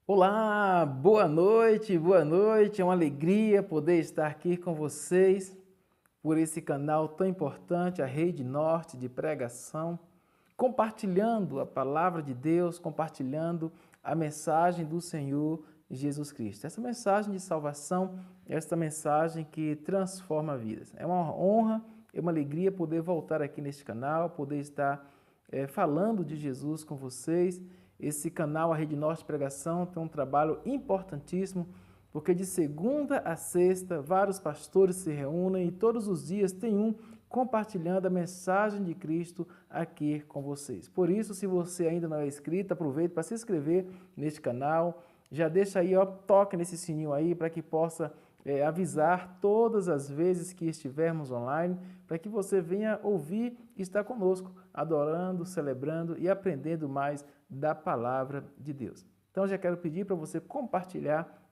Olá, boa noite, boa noite. É uma alegria poder estar aqui com vocês por esse canal tão importante, a Rede Norte de Pregação, compartilhando a palavra de Deus, compartilhando a mensagem do Senhor Jesus Cristo. Essa mensagem de salvação, esta mensagem que transforma vidas. É uma honra, é uma alegria poder voltar aqui neste canal, poder estar falando de Jesus com vocês. Esse canal, a Rede Norte Pregação, tem um trabalho importantíssimo, porque de segunda a sexta, vários pastores se reúnem e todos os dias tem um compartilhando a mensagem de Cristo aqui com vocês. Por isso, se você ainda não é inscrito, aproveite para se inscrever neste canal, já deixa aí, ó, toque nesse sininho aí para que possa avisar todas as vezes que estivermos online, para que você venha ouvir e estar conosco, adorando, celebrando e aprendendo mais da palavra de Deus. Então, já quero pedir para você compartilhar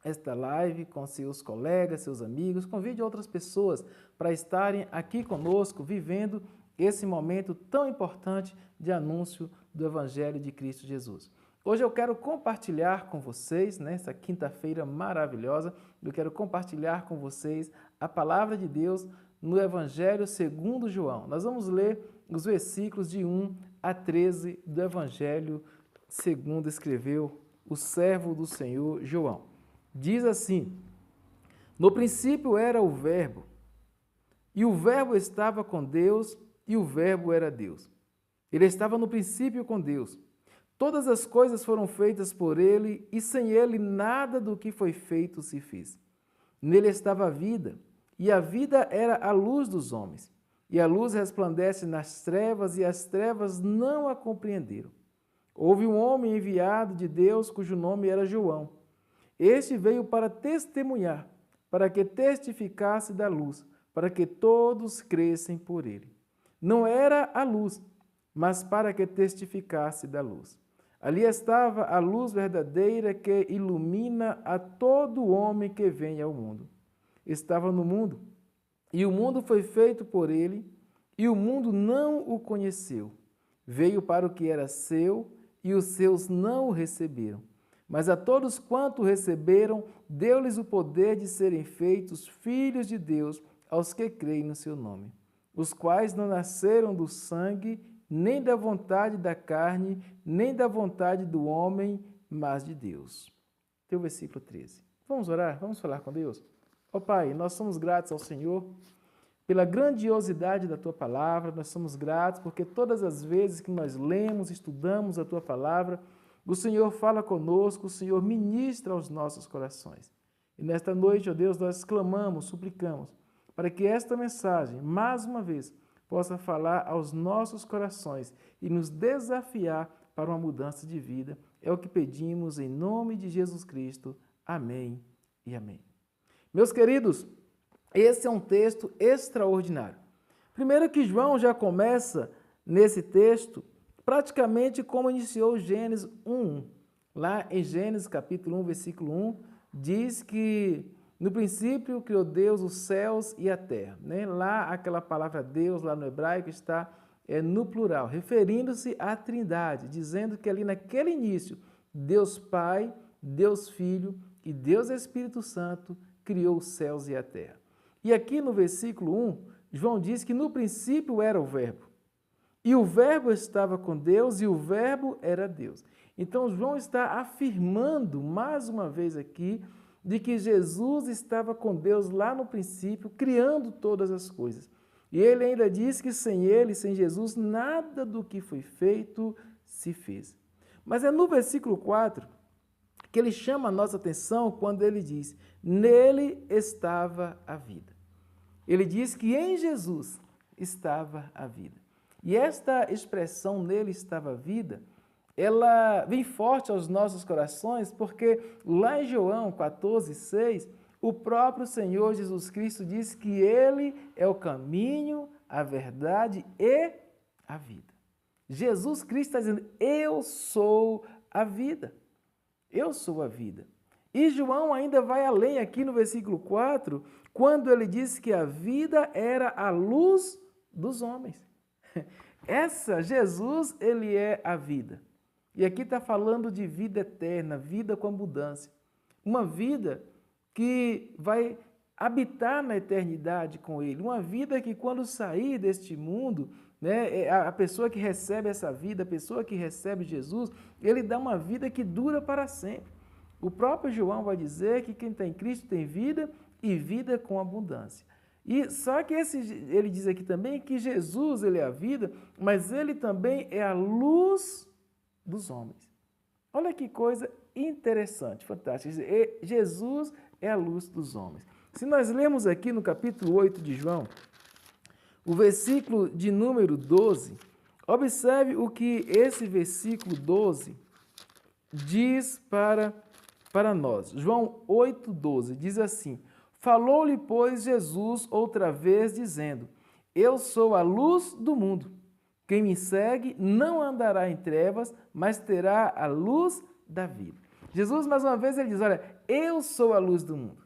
esta live com seus colegas, seus amigos, convide outras pessoas para estarem aqui conosco, vivendo esse momento tão importante de anúncio do Evangelho de Cristo Jesus. Hoje eu quero compartilhar com vocês, nessa quinta-feira maravilhosa, eu quero compartilhar com vocês a palavra de Deus no Evangelho segundo João. Nós vamos ler os versículos de 1 a 13 do Evangelho segundo escreveu o servo do Senhor João. Diz assim: no princípio era o Verbo, e o Verbo estava com Deus, e o Verbo era Deus. Ele estava no princípio com Deus. Todas as coisas foram feitas por ele, e sem ele nada do que foi feito se fez. Nele estava a vida, e a vida era a luz dos homens. E a luz resplandece nas trevas, e as trevas não a compreenderam. Houve um homem enviado de Deus, cujo nome era João. Este veio para testemunhar, para que testificasse da luz, para que todos crescem por ele. Não era a luz, mas para que testificasse da luz. Ali estava a luz verdadeira que ilumina a todo homem que vem ao mundo. Estava no mundo, e o mundo foi feito por ele, e o mundo não o conheceu. Veio para o que era seu, e os seus não o receberam. Mas a todos quanto receberam, deu-lhes o poder de serem feitos filhos de Deus aos que creem no seu nome, os quais não nasceram do sangue, nem da vontade da carne, nem da vontade do homem, mas de Deus. Tem o versículo 13. Vamos orar? Vamos falar com Deus? Ó Pai, nós somos gratos ao Senhor pela grandiosidade da Tua palavra, nós somos gratos porque todas as vezes que nós lemos, estudamos a Tua palavra, o Senhor fala conosco, o Senhor ministra aos nossos corações. E nesta noite, ó Deus, nós clamamos, suplicamos, para que esta mensagem, mais uma vez, possa falar aos nossos corações e nos desafiar para uma mudança de vida. É o que pedimos em nome de Jesus Cristo. Amém e amém. Meus queridos, esse é um texto extraordinário. Primeiro que João já começa nesse texto praticamente como iniciou Gênesis 1:1. Lá em Gênesis capítulo 1, versículo 1, diz que no princípio criou Deus os céus e a terra. Lá aquela palavra Deus, lá no hebraico, está no plural, referindo-se à Trindade, dizendo que ali naquele início, Deus Pai, Deus Filho e Deus Espírito Santo criou os céus e a terra. E aqui no versículo 1, João diz que no princípio era o Verbo. E o Verbo estava com Deus e o Verbo era Deus. Então, João está afirmando mais uma vez aqui de que Jesus estava com Deus lá no princípio, criando todas as coisas. E ele ainda diz que sem ele, sem Jesus, nada do que foi feito se fez. Mas é no versículo 4 que ele chama a nossa atenção quando ele diz: nele estava a vida. Ele diz que em Jesus estava a vida. E esta expressão, nele estava a vida, ela vem forte aos nossos corações, porque lá em João 14:6, o próprio Senhor Jesus Cristo diz que Ele é o caminho, a verdade e a vida. Jesus Cristo está dizendo: eu sou a vida. Eu sou a vida. E João ainda vai além aqui no versículo 4, quando ele diz que a vida era a luz dos homens. Jesus, ele é a vida. E aqui está falando de vida eterna, vida com abundância. Uma vida que vai habitar na eternidade com Ele. Uma vida que quando sair deste mundo, né, a pessoa que recebe essa vida, a pessoa que recebe Jesus, ele dá uma vida que dura para sempre. O próprio João vai dizer que quem tem Cristo tem vida e vida com abundância. E só que ele diz aqui também que Jesus ele é a vida, mas ele também é a luz dos homens. Olha que coisa interessante, fantástica. Jesus é a luz dos homens. Se nós lemos aqui no capítulo 8 de João, o versículo de número 12, observe o que esse versículo 12 diz para nós. João 8, 12 diz assim: falou-lhe, pois, Jesus outra vez, dizendo: eu sou a luz do mundo. Quem me segue não andará em trevas, mas terá a luz da vida. Jesus, mais uma vez, ele diz: olha, eu sou a luz do mundo.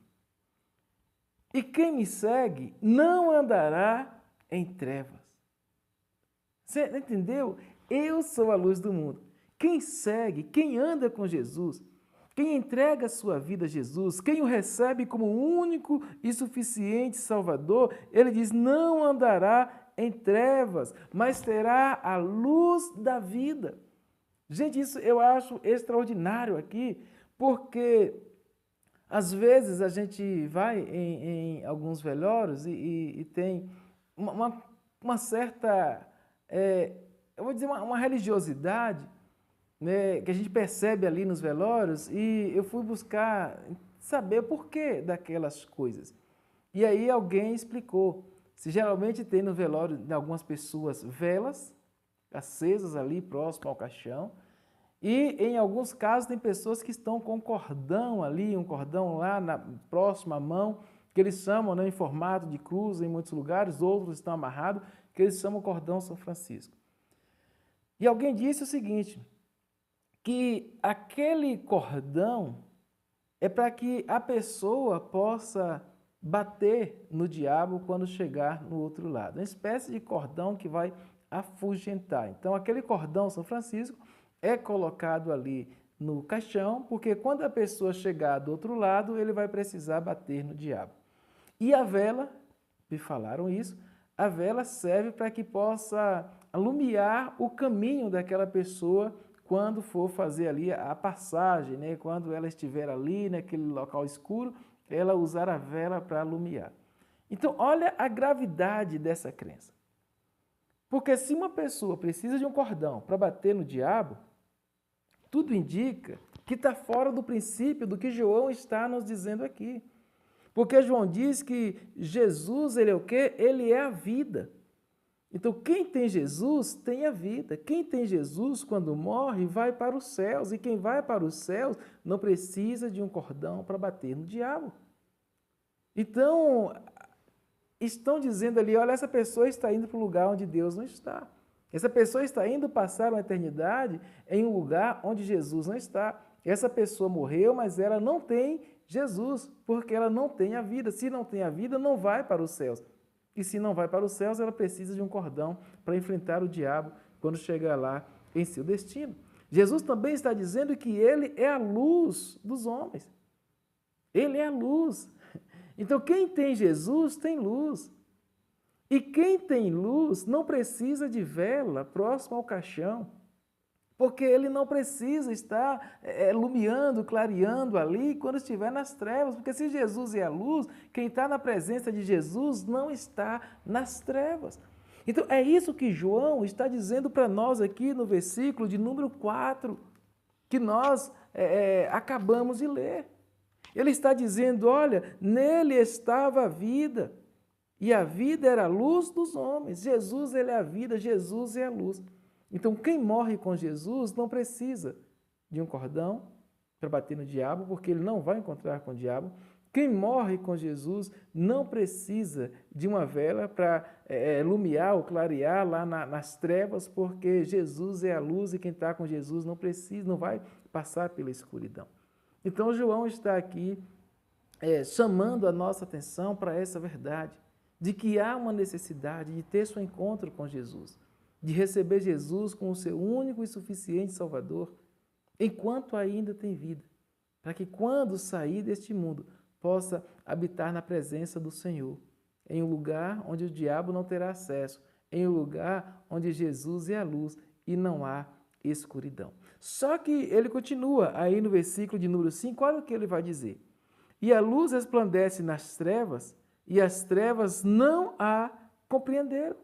E quem me segue não andará em trevas. Você entendeu? Eu sou a luz do mundo. Quem segue, quem anda com Jesus, quem entrega a sua vida a Jesus, quem o recebe como único e suficiente Salvador, ele diz, não andará em trevas, mas terá a luz da vida. Gente, isso eu acho extraordinário aqui, porque às vezes a gente vai em alguns velórios e tem uma certa, eu vou dizer, uma religiosidade, né, que a gente percebe ali nos velórios, e eu fui buscar saber o porquê daquelas coisas. E aí alguém explicou. Se geralmente tem no velório de algumas pessoas velas acesas ali próximo ao caixão, e em alguns casos tem pessoas que estão com um cordão ali, um cordão lá próximo à mão, que eles chamam, né, em formato de cruz em muitos lugares, outros estão amarrados, que eles chamam cordão São Francisco. E alguém disse o seguinte, que aquele cordão é para que a pessoa possa bater no diabo quando chegar no outro lado. Uma espécie de cordão que vai afugentar. Então, aquele cordão São Francisco é colocado ali no caixão, porque quando a pessoa chegar do outro lado, ele vai precisar bater no diabo. E a vela, me falaram isso, a vela serve para que possa alumiar o caminho daquela pessoa quando for fazer ali a passagem, né? Quando ela estiver ali naquele local escuro, ela usar a vela para alumiar. Então, olha a gravidade dessa crença. Porque se uma pessoa precisa de um cordão para bater no diabo, tudo indica que está fora do princípio do que João está nos dizendo aqui. Porque João diz que Jesus, ele é o quê? Ele é a vida. Então, quem tem Jesus tem a vida. Quem tem Jesus, quando morre, vai para os céus. E quem vai para os céus não precisa de um cordão para bater no diabo. Então, estão dizendo ali, olha, essa pessoa está indo para um lugar onde Deus não está. Essa pessoa está indo passar uma eternidade em um lugar onde Jesus não está. Essa pessoa morreu, mas ela não tem Jesus, porque ela não tem a vida. Se não tem a vida, não vai para os céus. E se não vai para os céus, ela precisa de um cordão para enfrentar o diabo quando chegar lá em seu destino. Jesus também está dizendo que ele é a luz dos homens. Ele é a luz. Então, quem tem Jesus tem luz. E quem tem luz não precisa de vela próximo ao caixão, porque ele não precisa estar iluminando, clareando ali quando estiver nas trevas, porque se Jesus é a luz, quem está na presença de Jesus não está nas trevas. Então, é isso que João está dizendo para nós aqui no versículo de número 4, que nós acabamos de ler. Ele está dizendo, olha, nele estava a vida, e a vida era a luz dos homens. Jesus, ele é a vida, Jesus é a luz. Então, quem morre com Jesus não precisa de um cordão para bater no diabo, porque ele não vai encontrar com o diabo. Quem morre com Jesus não precisa de uma vela para iluminar ou clarear lá nas trevas, porque Jesus é a luz e quem está com Jesus não precisa, não vai passar pela escuridão. Então, João está aqui chamando a nossa atenção para essa verdade, de que há uma necessidade de ter seu encontro com Jesus. de receber Jesus como o seu único e suficiente Salvador, enquanto ainda tem vida, para que quando sair deste mundo, possa habitar na presença do Senhor, em um lugar onde o diabo não terá acesso, em um lugar onde Jesus é a luz e não há escuridão. Só que ele continua aí no versículo de número 5, olha o que ele vai dizer. E a luz resplandece nas trevas, e as trevas não a compreenderam.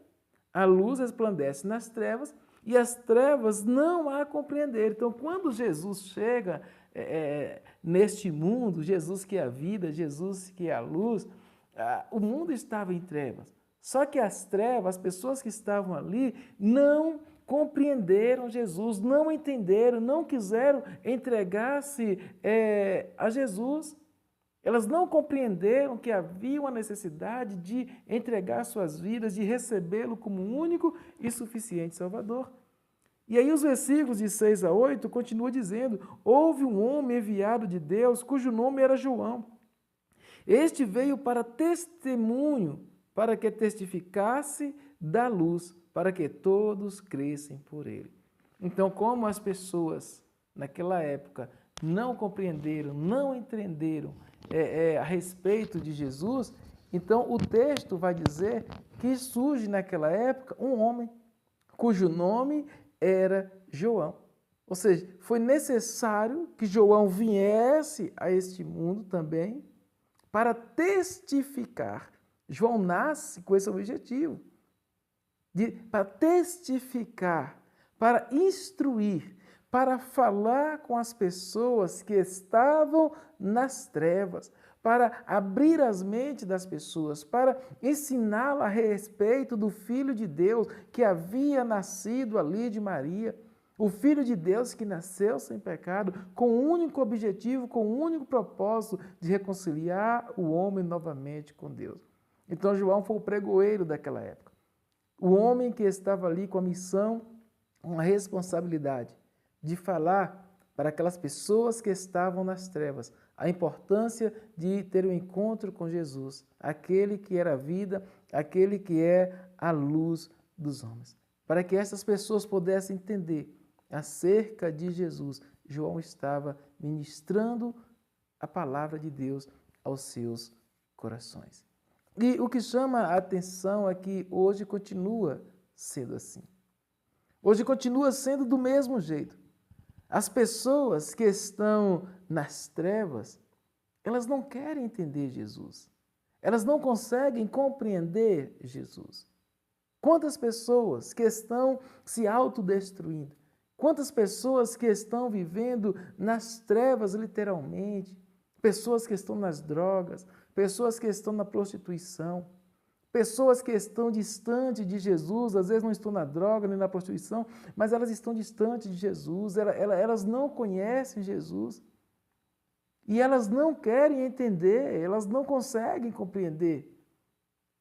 A luz resplandece nas trevas, e as trevas não a compreenderam. Então, quando Jesus chega neste mundo, Jesus que é a vida, Jesus que é a luz, o mundo estava em trevas. Só que as trevas, as pessoas que estavam ali, não compreenderam Jesus, não entenderam, não quiseram entregar-se a Jesus. Elas não compreenderam que havia uma necessidade de entregar suas vidas, de recebê-lo como único e suficiente Salvador. E aí os versículos de 6 a 8 continuam dizendo: houve um homem enviado de Deus, cujo nome era João. Este veio para testemunho, para que testificasse da luz, para que todos crescem por ele. Então, como as pessoas naquela época não compreenderam, não entenderam a respeito de Jesus, então o texto vai dizer que surge naquela época um homem cujo nome era João. Ou seja, foi necessário que João viesse a este mundo também para testificar. João nasce com esse objetivo, para testificar, para instruir, para falar com as pessoas que estavam nas trevas, para abrir as mentes das pessoas, para ensiná-las a respeito do Filho de Deus que havia nascido ali de Maria, o Filho de Deus que nasceu sem pecado, com o único objetivo, com o único propósito de reconciliar o homem novamente com Deus. Então João foi o pregoeiro daquela época, o homem que estava ali com a missão, uma responsabilidade de falar para aquelas pessoas que estavam nas trevas a importância de ter um encontro com Jesus, aquele que era a vida, aquele que é a luz dos homens. Para que essas pessoas pudessem entender acerca de Jesus, João estava ministrando a palavra de Deus aos seus corações. E o que chama a atenção é que hoje continua sendo assim. Hoje continua sendo do mesmo jeito. As pessoas que estão nas trevas, elas não querem entender Jesus. Elas não conseguem compreender Jesus. Quantas pessoas que estão se autodestruindo? Quantas pessoas que estão vivendo nas trevas, literalmente? Pessoas que estão nas drogas, pessoas que estão na prostituição, pessoas que estão distantes de Jesus, às vezes não estão na droga nem na prostituição, mas elas estão distantes de Jesus, elas não conhecem Jesus. E elas não querem entender, elas não conseguem compreender.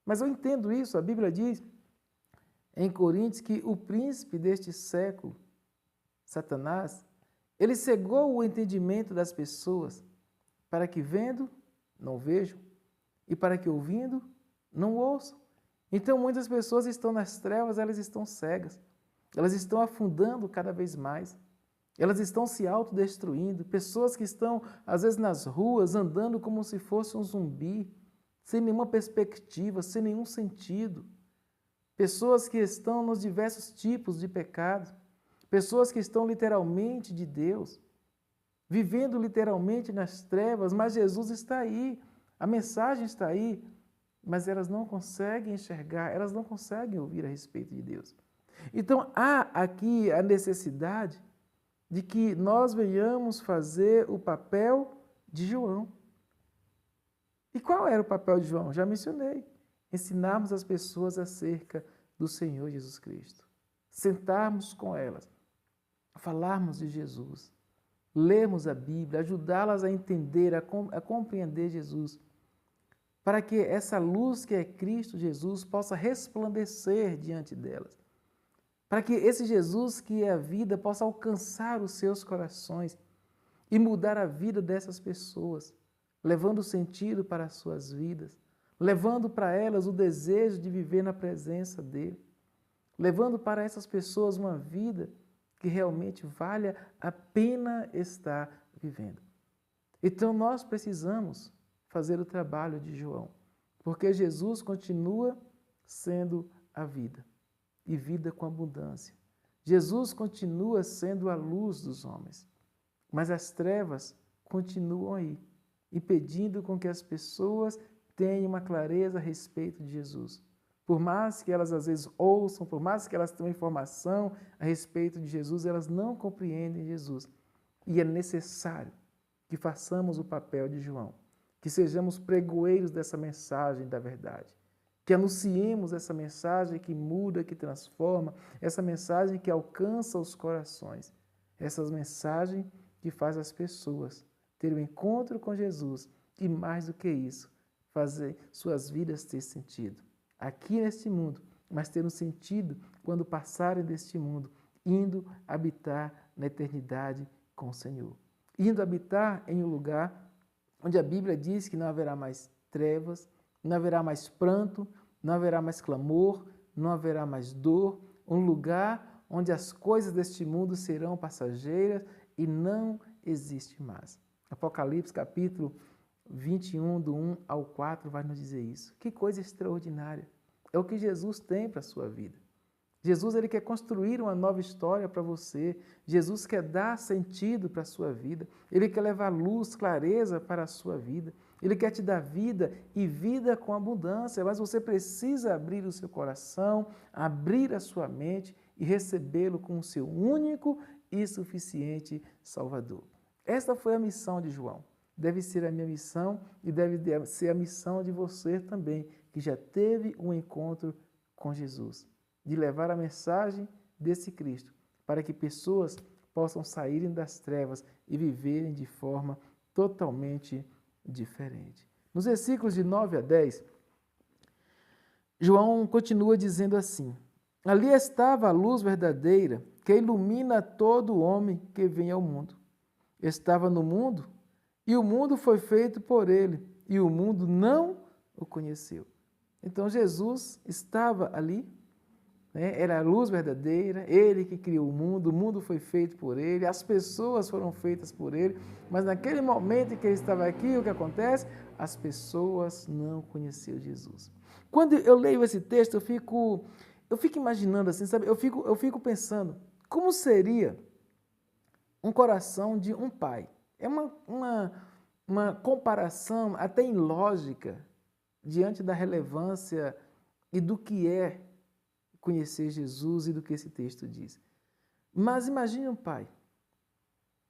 Mas eu entendo isso, a Bíblia diz em Coríntios que o príncipe deste século, Satanás, ele cegou o entendimento das pessoas para que vendo, não vejam, e para que ouvindo, não ouçam. Então muitas pessoas estão nas trevas, elas estão cegas, elas estão afundando cada vez mais, elas estão se autodestruindo, pessoas que estão às vezes nas ruas andando como se fosse um zumbi, sem nenhuma perspectiva, sem nenhum sentido, pessoas que estão nos diversos tipos de pecados, pessoas que estão literalmente de Deus, vivendo literalmente nas trevas, mas Jesus está aí, a mensagem está aí, mas elas não conseguem enxergar, elas não conseguem ouvir a respeito de Deus. Então, há aqui a necessidade de que nós venhamos fazer o papel de João. E qual era o papel de João? Já mencionei. Ensinarmos as pessoas acerca do Senhor Jesus Cristo. Sentarmos com elas, falarmos de Jesus, lermos a Bíblia, ajudá-las a entender, a compreender Jesus, para que essa luz que é Cristo Jesus possa resplandecer diante delas, para que esse Jesus que é a vida possa alcançar os seus corações e mudar a vida dessas pessoas, levando sentido para as suas vidas, levando para elas o desejo de viver na presença dele, levando para essas pessoas uma vida que realmente valha a pena estar vivendo. Então nós precisamos fazer o trabalho de João, porque Jesus continua sendo a vida, e vida com abundância. Jesus continua sendo a luz dos homens, mas as trevas continuam aí, impedindo com que as pessoas tenham uma clareza a respeito de Jesus. Por mais que elas às vezes ouçam, por mais que elas tenham informação a respeito de Jesus, elas não compreendem Jesus. E é necessário que façamos o papel de João, que sejamos pregoeiros dessa mensagem da verdade, que anunciemos essa mensagem que muda, que transforma, essa mensagem que alcança os corações, essa mensagem que faz as pessoas ter um encontro com Jesus e, mais do que isso, fazer suas vidas ter sentido aqui neste mundo, mas ter um sentido quando passarem deste mundo, indo habitar na eternidade com o Senhor. Indo habitar em um lugar onde a Bíblia diz que não haverá mais trevas, não haverá mais pranto, não haverá mais clamor, não haverá mais dor, um lugar onde as coisas deste mundo serão passageiras e não existe mais. Apocalipse capítulo 21, do 1 ao 4, vai nos dizer isso. Que coisa extraordinária. É o que Jesus tem para a sua vida. Jesus, ele quer construir uma nova história para você. Jesus quer dar sentido para a sua vida. Ele quer levar luz, clareza para a sua vida. Ele quer te dar vida e vida com abundância, mas você precisa abrir o seu coração, abrir a sua mente e recebê-lo como o seu único e suficiente Salvador. Esta foi a missão de João. Deve ser a minha missão e deve ser a missão de você também, que já teve um encontro com Jesus, de levar a mensagem desse Cristo, para que pessoas possam saírem das trevas e viverem de forma totalmente diferente. Nos versículos de 9 a 10, João continua dizendo assim: ali estava a luz verdadeira, que ilumina todo homem que vem ao mundo. Estava no mundo, e o mundo foi feito por ele, e o mundo não o conheceu. Então Jesus estava ali, era a luz verdadeira, ele que criou o mundo foi feito por ele, as pessoas foram feitas por ele, mas naquele momento em que ele estava aqui, o que acontece? As pessoas não conheciam Jesus. Quando eu leio esse texto, eu fico imaginando assim, sabe? Eu fico pensando, como seria um coração de um pai? É uma comparação até ilógica diante da relevância e do que é conhecer Jesus e do que esse texto diz. Mas imagine um pai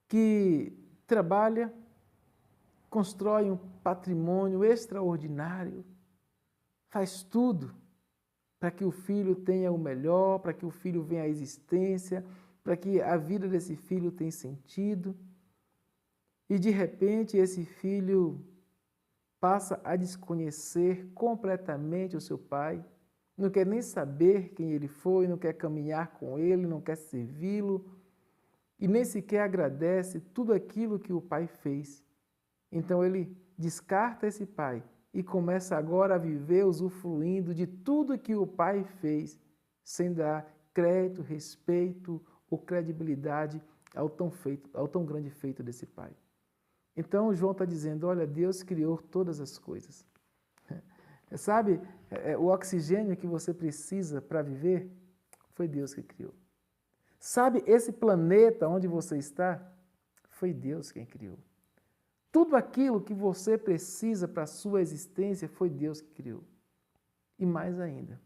que trabalha, constrói um patrimônio extraordinário, faz tudo para que o filho tenha o melhor, para que o filho venha à existência, para que a vida desse filho tenha sentido. E de repente esse filho passa a desconhecer completamente o seu pai, não quer nem saber quem ele foi, não quer caminhar com ele, não quer servi-lo e nem sequer agradece tudo aquilo que o pai fez. Então ele descarta esse pai e começa agora a viver usufruindo de tudo que o pai fez, sem dar crédito, respeito ou credibilidade ao tão grande feito desse pai. Então João está dizendo, olha, Deus criou todas as coisas. Sabe, o oxigênio que você precisa para viver, foi Deus que criou. Sabe, esse planeta onde você está, foi Deus quem criou. Tudo aquilo que você precisa para a sua existência, foi Deus que criou. E mais ainda,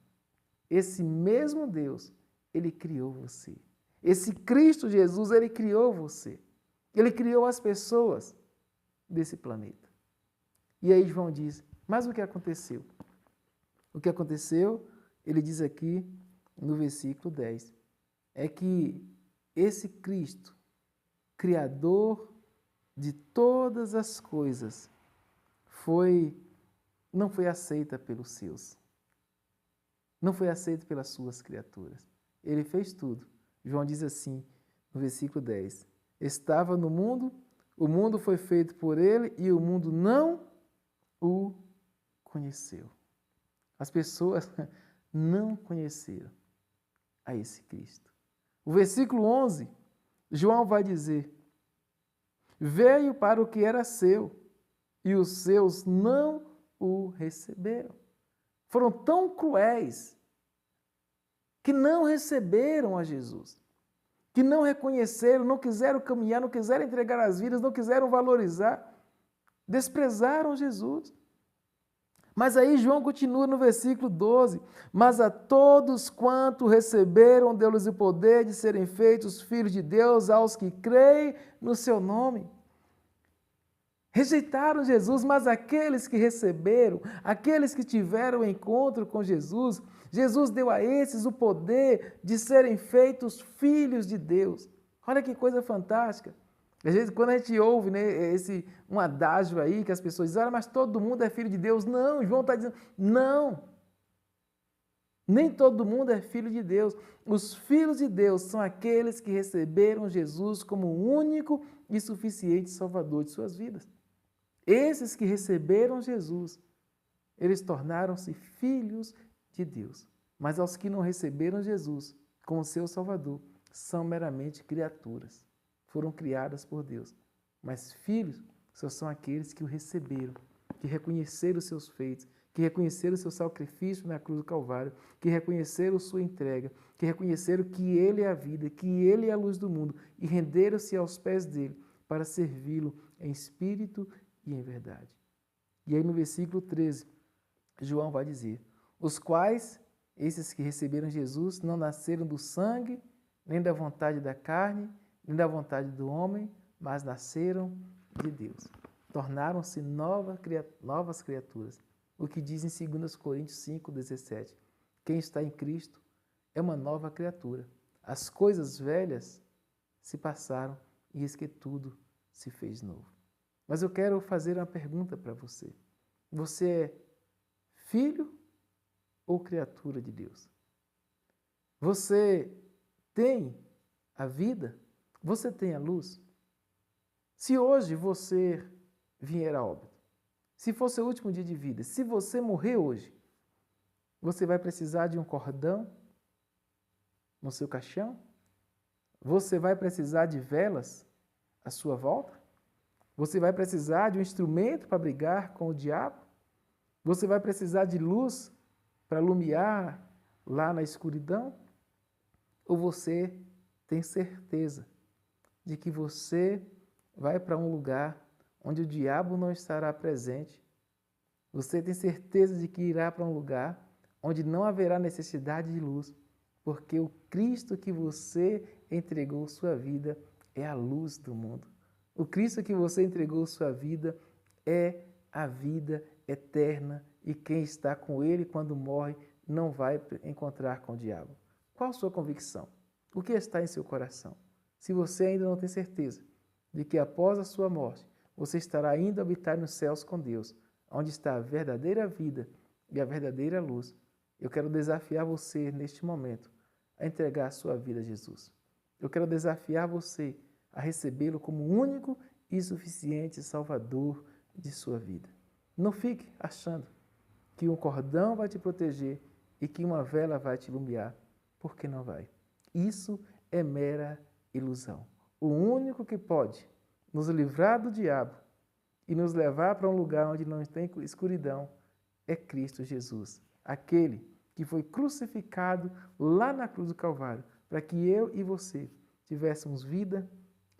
esse mesmo Deus, ele criou você. Esse Cristo Jesus, ele criou você. Ele criou as pessoas desse planeta. E aí João diz, mas o que aconteceu? O que aconteceu, ele diz aqui no versículo 10, é que esse Cristo, Criador de todas as coisas, não foi aceita pelos seus. Não foi aceito pelas suas criaturas. Ele fez tudo. João diz assim, no versículo 10, estava no mundo, o mundo foi feito por ele e o mundo não o conheceu. As pessoas não conheceram. a esse Cristo. O versículo 11, João vai dizer: veio para o que era seu, e os seus não o receberam. Foram tão cruéis que não receberam a Jesus, que não reconheceram, não quiseram caminhar, não quiseram entregar as vidas, não quiseram valorizar, desprezaram Jesus. Mas aí João continua no versículo 12: mas a todos quanto receberam, deu-lhes o poder de serem feitos filhos de Deus, aos que creem no seu nome. Rejeitaram Jesus, mas aqueles que receberam, aqueles que tiveram encontro com Jesus, Jesus deu a esses o poder de serem feitos filhos de Deus. Olha que coisa fantástica. Às vezes, quando a gente ouve, né, um adágio aí que as pessoas dizem: mas todo mundo é filho de Deus. Não, João está dizendo, não. Nem todo mundo é filho de Deus. Os filhos de Deus são aqueles que receberam Jesus como o único e suficiente Salvador de suas vidas. Esses que receberam Jesus, eles tornaram-se filhos de Deus. Mas aos que não receberam Jesus como seu Salvador, são meramente criaturas. Foram criadas por Deus. Mas filhos só são aqueles que o receberam, que reconheceram os seus feitos, que reconheceram o seu sacrifício na cruz do Calvário, que reconheceram sua entrega, que reconheceram que Ele é a vida, que Ele é a luz do mundo e renderam-se aos pés dele para servi-lo em espírito e em verdade. E aí no versículo 13, João vai dizer: os quais, esses que receberam Jesus, não nasceram do sangue, nem da vontade da carne, nem da vontade do homem, mas nasceram de Deus. Tornaram-se novas criaturas. O que diz em 2 Coríntios 5,17. Quem está em Cristo é uma nova criatura. As coisas velhas se passaram e eis que tudo se fez novo. Mas eu quero fazer uma pergunta para você. Você é filho ou criatura de Deus? Você tem a vida? Você tem a luz? Se hoje você vier a óbito, se for seu último dia de vida, se você morrer hoje, você vai precisar de um cordão no seu caixão? Você vai precisar de velas à sua volta? Você vai precisar de um instrumento para brigar com o diabo? Você vai precisar de luz para iluminar lá na escuridão? Ou você tem certeza de que você vai para um lugar onde o diabo não estará presente? Você tem certeza de que irá para um lugar onde não haverá necessidade de luz, porque o Cristo que você entregou sua vida é a luz do mundo. O Cristo que você entregou sua vida é a vida eterna e quem está com Ele quando morre não vai encontrar com o diabo. Qual a sua convicção? O que está em seu coração? Se você ainda não tem certeza de que após a sua morte você estará indo habitar nos céus com Deus, onde está a verdadeira vida e a verdadeira luz, eu quero desafiar você neste momento a entregar a sua vida a Jesus. Eu quero desafiar você a recebê-lo como único e suficiente Salvador de sua vida. Não fique achando que um cordão vai te proteger e que uma vela vai te iluminar, porque não vai. Isso é mera ilusão. O único que pode nos livrar do diabo e nos levar para um lugar onde não tem escuridão é Cristo Jesus, aquele que foi crucificado lá na cruz do Calvário, para que eu e você tivéssemos vida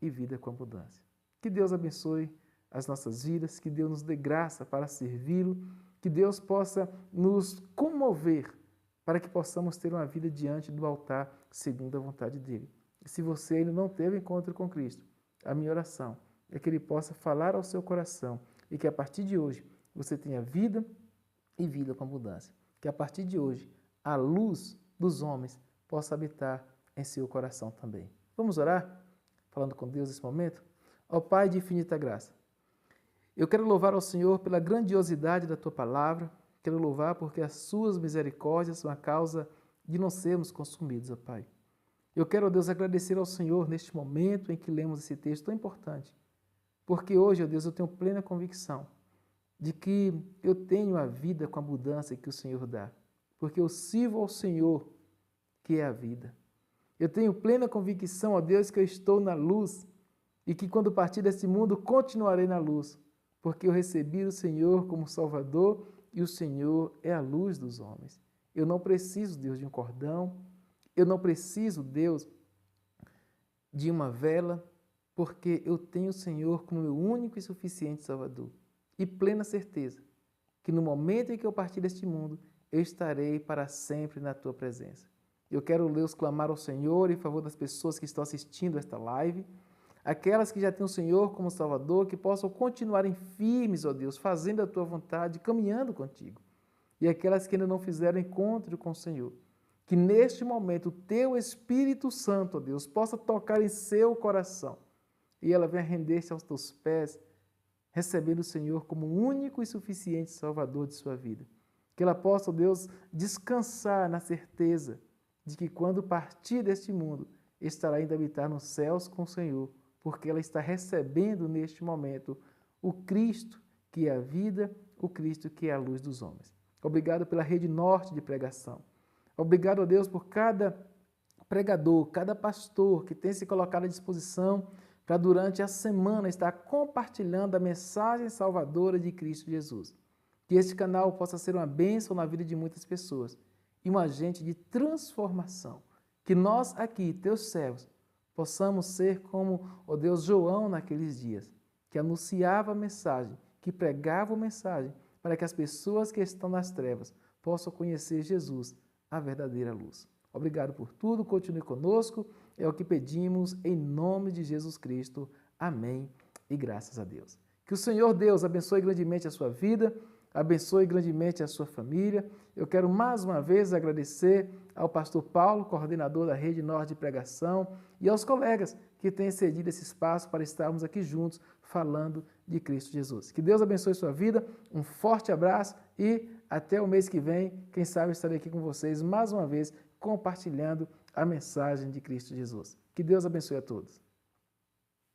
e vida com abundância. Que Deus abençoe as nossas vidas, que Deus nos dê graça para servi-lo, que Deus possa nos comover para que possamos ter uma vida diante do altar segundo a vontade dele. E se você ainda não teve encontro com Cristo, a minha oração é que ele possa falar ao seu coração e que a partir de hoje você tenha vida e vida com abundância. Que a partir de hoje a luz dos homens possa habitar em seu coração também. Vamos orar? Falando com Deus nesse momento? Ó Pai de infinita graça, eu quero louvar ao Senhor pela grandiosidade da Tua palavra, quero louvar porque as Suas misericórdias são a causa de não sermos consumidos, ó Pai. Eu quero, ó Deus, agradecer ao Senhor neste momento em que lemos esse texto tão importante, porque hoje, ó Deus, eu tenho plena convicção de que eu tenho a vida com a abundância que o Senhor dá, porque eu sirvo ao Senhor que é a vida. Eu tenho plena convicção, ó Deus, que eu estou na luz e que quando partir deste mundo continuarei na luz, porque eu recebi o Senhor como Salvador e o Senhor é a luz dos homens. Eu não preciso, Deus, de um cordão, eu não preciso, Deus, de uma vela, porque eu tenho o Senhor como meu único e suficiente Salvador. E plena certeza que no momento em que eu partir deste mundo, eu estarei para sempre na Tua presença. Eu quero, Deus, clamar ao Senhor em favor das pessoas que estão assistindo esta live, aquelas que já têm o Senhor como Salvador, que possam continuarem firmes, ó Deus, fazendo a Tua vontade, caminhando contigo. E aquelas que ainda não fizeram encontro com o Senhor. Que neste momento o Teu Espírito Santo, ó Deus, possa tocar em seu coração e ela venha render-se aos Teus pés, recebendo o Senhor como único e suficiente Salvador de sua vida. Que ela possa, ó Deus, descansar na certeza de que quando partir deste mundo, estará ainda a habitar nos céus com o Senhor, porque ela está recebendo neste momento o Cristo que é a vida, o Cristo que é a luz dos homens. Obrigado pela Rede Norte de pregação. Obrigado, ó Deus, por cada pregador, cada pastor que tem se colocado à disposição para durante a semana estar compartilhando a mensagem salvadora de Cristo Jesus. Que este canal possa ser uma bênção na vida de muitas pessoas e um agente de transformação. Que nós aqui, teus servos, possamos ser como, ó Deus, João naqueles dias, que anunciava a mensagem, que pregava a mensagem, para que as pessoas que estão nas trevas possam conhecer Jesus, a verdadeira luz. Obrigado por tudo, continue conosco, é o que pedimos em nome de Jesus Cristo. Amém e graças a Deus. Que o Senhor Deus abençoe grandemente a sua vida, abençoe grandemente a sua família. Eu quero mais uma vez agradecer ao pastor Paulo, coordenador da Rede Norte de Pregação, e aos colegas que têm cedido esse espaço para estarmos aqui juntos falando de Cristo Jesus. Que Deus abençoe sua vida, um forte abraço e até o mês que vem, quem sabe estarei aqui com vocês mais uma vez compartilhando a mensagem de Cristo Jesus. Que Deus abençoe a todos.